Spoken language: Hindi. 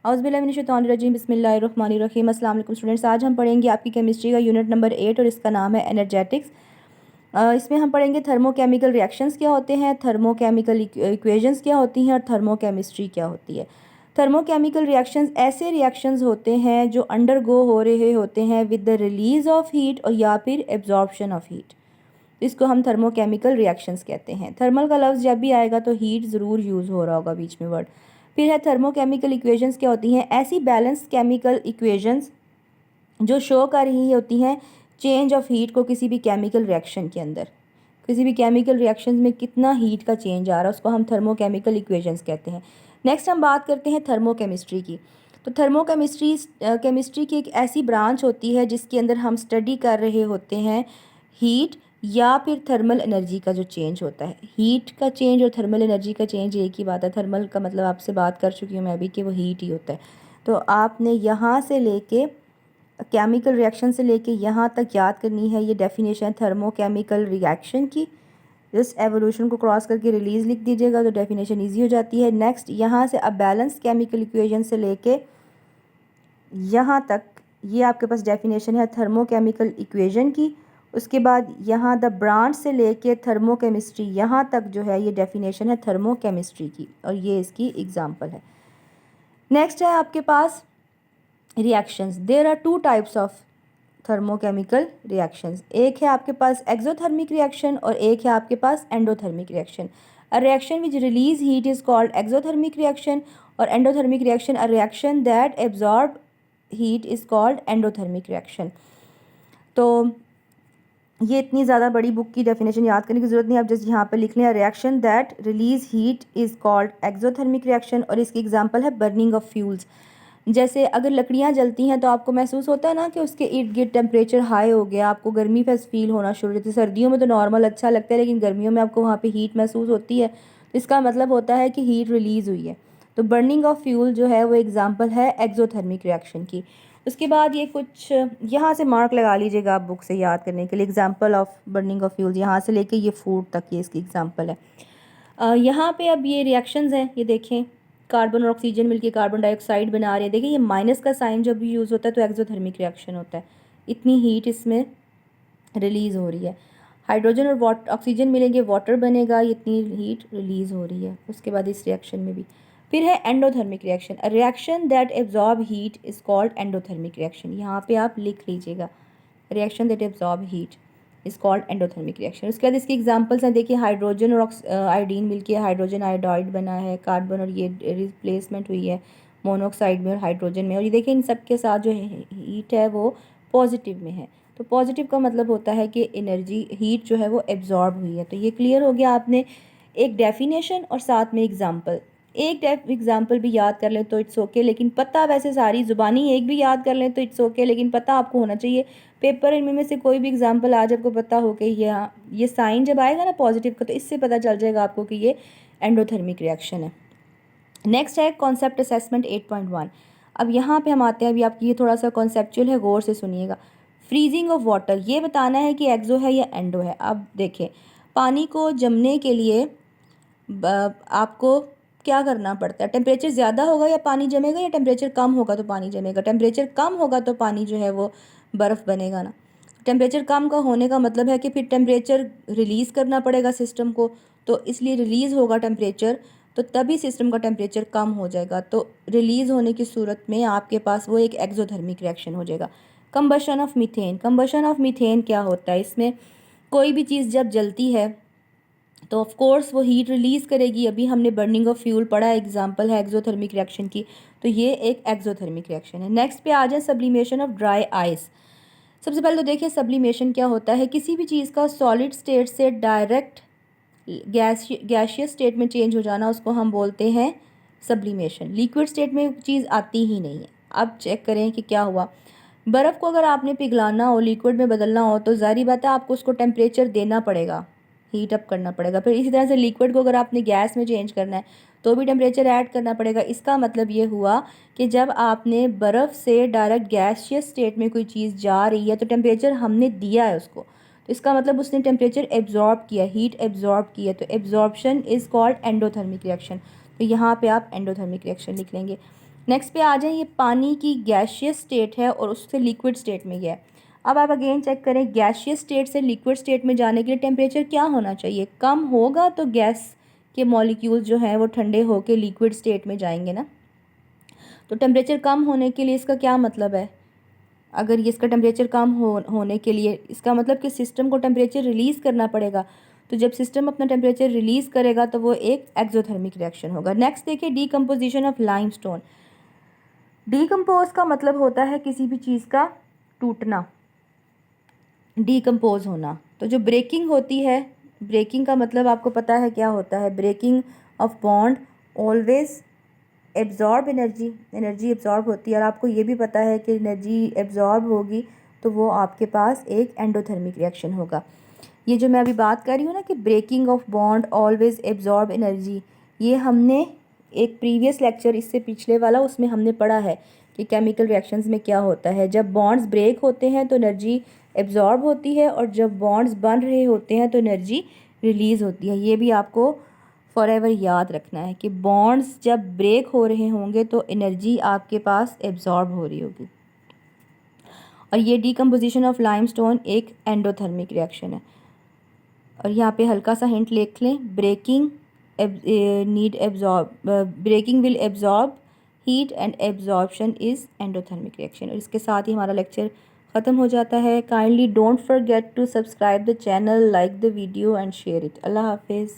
औज़ुबिल्लाहिमिनश्शैतानिर्रजीम बिस्मिल्लाहिर्रहमानिर्रहीम। अस्सलाम वालेकुम स्टूडेंट्स, आज हम पढ़ेंगे आपकी केमिस्ट्री का यूनिट नंबर 8 और इसका नाम है एनर्जेटिक्स। इसमें हम पढ़ेंगे थर्मोकेमिकल रिएक्शंस क्या होते हैं, थर्मोकेमिकल इक्वेशंस क्या होती हैं और थर्मोकेमिस्ट्री क्या होती है। थर्मोकेमिकल रिएक्शंस ऐसे रिएक्शंस होते हैं जो अंडरगो हो रहे होते हैं with the release of heat और या फिर एब्जॉर्प्शन ऑफ हीट, इसको हम थर्मोकेमिकल रिएक्शंस कहते हैं। थर्मल का लफ्ज़ जब भी आएगा तो हीट ज़रूर यूज़ हो रहा होगा बीच में वर्ड। फिर है थर्मोकेमिकल इक्वेशंस क्या होती हैं, ऐसी बैलेंस केमिकल इक्वेशंस जो शो कर रही होती हैं चेंज ऑफ हीट को किसी भी केमिकल रिएक्शन के अंदर, किसी भी केमिकल रिएक्शन में कितना हीट का चेंज आ रहा है उसको हम थर्मोकेमिकल इक्वेशंस कहते हैं। नेक्स्ट हम बात करते हैं थर्मोकेमिस्ट्री की। तो थर्मोकेमिस्ट्री केमिस्ट्री की एक ऐसी ब्रांच होती है जिसके अंदर हम स्टडी कर रहे होते हैं हीट या फिर थर्मल एनर्जी का जो चेंज होता है। हीट का चेंज और थर्मल एनर्जी का चेंज एक ही बात है। थर्मल का मतलब आपसे बात कर चुकी हूँ मैं भी कि वो हीट ही होता है। तो आपने यहाँ से लेके केमिकल रिएक्शन से लेके यहाँ तक याद करनी है ये डेफिनेशन थर्मोकेमिकल रिएक्शन की। इस एवोल्यूशन को क्रॉस करके रिलीज़ लिख दीजिएगा तो डेफिनेशन ईजी हो जाती है। नेक्स्ट यहाँ से अब बैलेंस केमिकल इक्वेशन से लेके यहाँ तक ये आपके पास डेफिनेशन है थर्मोकेमिकल इक्वेशन की। उसके बाद यहाँ द ब्रांच से लेके थर्मोकेमिस्ट्री यहाँ तक जो है ये डेफिनेशन है थर्मोकेमिस्ट्री की और ये इसकी एग्जांपल है। नेक्स्ट है आपके पास reactions. There are two types of thermochemical reactions. एक है आपके पास एक्सोथर्मिक रिएक्शन और एक है आपके पास endothermic reaction. A reaction which release heat is called exothermic reaction और endothermic reaction a reaction that absorb heat is called endothermic reaction. तो ये इतनी ज़्यादा बड़ी बुक की डेफिनेशन याद करने की ज़रूरत नहीं, आप जस्ट यहाँ पे लिख लें reaction that release heat is called exothermic reaction और इसकी एग्जांपल है बर्निंग ऑफ फ्यूल्स। जैसे अगर लकड़ियाँ जलती हैं तो आपको महसूस होता है ना कि उसके इर्द गिर्द टेम्परेचर हाई हो गया, आपको गर्मी फेस फील होना शुरू होती है। सर्दियों में तो नॉर्मल अच्छा लगता है लेकिन गर्मियों में आपको वहाँ पे हीट महसूस होती है, तो इसका मतलब होता है कि हीट रिलीज़ हुई है। तो बर्निंग ऑफ फ्यूल जो है वो एग्जाम्पल है एक्सोथर्मिक रिएक्शन की। उसके बाद ये कुछ यहाँ से मार्क लगा लीजिएगा आप बुक से याद करने के लिए। Example of burning of fuels यहाँ से लेके ये फूड तक ये इसकी एग्जाम्पल है। यहाँ पे अब ये रिएक्शंस हैं, ये देखें कार्बन और ऑक्सीजन मिलकर कार्बन डाइऑक्साइड बना रहे हैं। देखिए ये माइनस का साइन जब भी यूज़ होता है तो एक्सोथर्मिक रिएक्शन होता है, इतनी हीट इसमें रिलीज़ हो रही है। हाइड्रोजन और ऑक्सीजन मिलेंगे वाटर बनेगा, इतनी हीट रिलीज़ हो रही है। उसके बाद इस रिएक्शन में भी फिर है endothermic reaction. A reaction that absorb heat is called endothermic reaction. यहाँ पे आप लिख लीजिएगा reaction that absorb heat is called endothermic reaction. उसके बाद इसकी एग्जांपल्स हैं, देखिए हाइड्रोजन और आयोडीन मिलके हाइड्रोजन आयोडाइड बना है, कार्बन और ये रिप्लेसमेंट हुई है मोनोऑक्साइड में और हाइड्रोजन में। और ये देखिए इन सब के साथ जो हीट है वो पॉजिटिव में है। तो पॉजिटिव का मतलब होता है कि एनर्जी हीट जो है वो एब्जॉर्ब हुई है। तो ये क्लियर हो गया, आपने एक डेफिनेशन और साथ में एग्जाम्पल। एक एग्जाम्पल भी याद कर लें तो इट्स ओके, लेकिन पता वैसे सारी ज़ुबानी एक भी याद कर लें तो इट्स ओके, लेकिन पता आपको होना चाहिए। पेपर इनमें में से कोई भी एग्जाम्पल आज आपको पता हो कि ये साइन जब आएगा ना पॉजिटिव का तो इससे पता चल जाएगा आपको कि ये एंडोथर्मिक रिएक्शन है। नेक्स्ट है कॉन्सेप्ट असेसमेंट 8.1। अब यहाँ पे हम आते हैं, अभी आपकी ये थोड़ा सा कॉन्सेप्चुअल है, गौर से सुनिएगा। फ्रीजिंग ऑफ वाटर, ये बताना है कि एक्सो है या एंडो है। अब देखें पानी को जमने के लिए आपको क्या करना पड़ता है, टेम्परेचर ज़्यादा होगा या पानी जमेगा या टेम्परेचर कम होगा तो पानी जमेगा। टेम्परेचर कम होगा तो पानी जो है वो बर्फ़ बनेगा ना। टेम्परेचर कम का होने का मतलब है कि फिर टेम्परेचर रिलीज़ करना पड़ेगा सिस्टम को, तो इसलिए रिलीज़ होगा टेम्परेचर तो तभी सिस्टम का टेम्परेचर कम हो जाएगा। तो रिलीज़ होने की सूरत में आपके पास वो एक एक्सोथर्मिक रिएक्शन हो जाएगा। Combustion of methane, combustion of methane क्या होता है, इसमें कोई भी चीज़ जब जलती है तो ऑफ कोर्स वो हीट रिलीज़ करेगी। अभी हमने बर्निंग ऑफ फ्यूल पढ़ा, एग्जांपल है एक्सोथर्मिक रिएक्शन की, तो ये एक एक्सोथर्मिक रिएक्शन है। नेक्स्ट पे आ जाए सब्लिमेशन ऑफ ड्राई आइस। सबसे पहले तो देखिए सब्लिमेशन क्या होता है, किसी भी चीज़ का सॉलिड स्टेट से डायरेक्ट गैसियस स्टेट में चेंज हो जाना उसको हम बोलते हैं सब्लिमेशन। लिक्विड स्टेट में चीज़ आती ही नहीं है। अब चेक करें कि क्या हुआ। बर्फ़ को अगर आपने पिघलाना हो, लिक्विड में बदलना हो तो ज़ाहिर बात है आपको उसको टेम्परेचर देना पड़ेगा, हीट अप करना पड़ेगा। फिर इसी तरह से लिक्विड को अगर आपने गैस में चेंज करना है तो भी टेम्परेचर ऐड करना पड़ेगा। इसका मतलब ये हुआ कि जब आपने बर्फ़ से डायरेक्ट गैसियस स्टेट में कोई चीज़ जा रही है तो टेम्परेचर हमने दिया है उसको, तो इसका मतलब उसने टेम्परेचर एब्जॉर्ब किया, हीट एब्जॉर्ब किया। तो absorption is called endothermic reaction. तो यहाँ पे आप एंडोथर्मिक रिएक्शन लिख लेंगे। नेक्स्ट पे आ जाए, ये पानी की गैसियस स्टेट है और उससे लिक्विड स्टेट में गया है। अब आप अगेन चेक करें, गैसियस स्टेट से लिक्विड स्टेट में जाने के लिए टेम्परेचर क्या होना चाहिए, कम होगा तो गैस के मॉलिक्यूल्स जो हैं वो ठंडे होकर लिक्विड स्टेट में जाएंगे ना। तो टेम्परेचर कम होने के लिए इसका क्या मतलब है, अगर ये इसका टेम्परेचर कम होने के लिए इसका मतलब कि सिस्टम को टेम्परेचर रिलीज़ करना पड़ेगा। तो जब सिस्टम अपना टेम्परेचर रिलीज़ करेगा तो वो एक एक्सोथर्मिक रिएक्शन होगा। नेक्स्ट देखिए, डीकम्पोजिशन ऑफ लाइमस्टोन। डीकम्पोज का मतलब होता है किसी भी चीज़ का टूटना, डीकम्पोज होना। तो जो ब्रेकिंग होती है, ब्रेकिंग का मतलब आपको पता है क्या होता है, breaking of bond always absorb energy, energy एब्जॉर्ब होती है। और आपको ये भी पता है कि एनर्जी एब्जॉर्ब होगी तो वो आपके पास एक एंडोथर्मिक रिएक्शन होगा। ये जो मैं अभी बात कर रही हूँ ना कि breaking of bond always absorb energy, ये हमने एक प्रीवियस लेक्चर, इससे पिछले वाला, उसमें हमने पढ़ा है कि केमिकल रिएक्शंस में क्या होता है। जब बॉन्ड्स ब्रेक होते हैं तो एनर्जी एब्जॉर्ब होती है और जब बॉन्ड्स बन रहे होते हैं तो एनर्जी रिलीज़ होती है। ये भी आपको फॉरएवर याद रखना है कि बॉन्ड्स जब ब्रेक हो रहे होंगे तो एनर्जी आपके पास एब्जॉर्ब हो रही होगी। और ये डीकम्पोजिशन ऑफ लाइमस्टोन एक एंडोथर्मिक रिएक्शन है। और यहाँ पे हल्का सा हिंट लिख लें, breaking breaking will absorb heat and absorption is endothermic reaction. और इसके साथ ही हमारा लेक्चर ख़त्म हो जाता है। Kindly don't forget to subscribe the channel, like the video and share it. अल्लाह हाफिज़।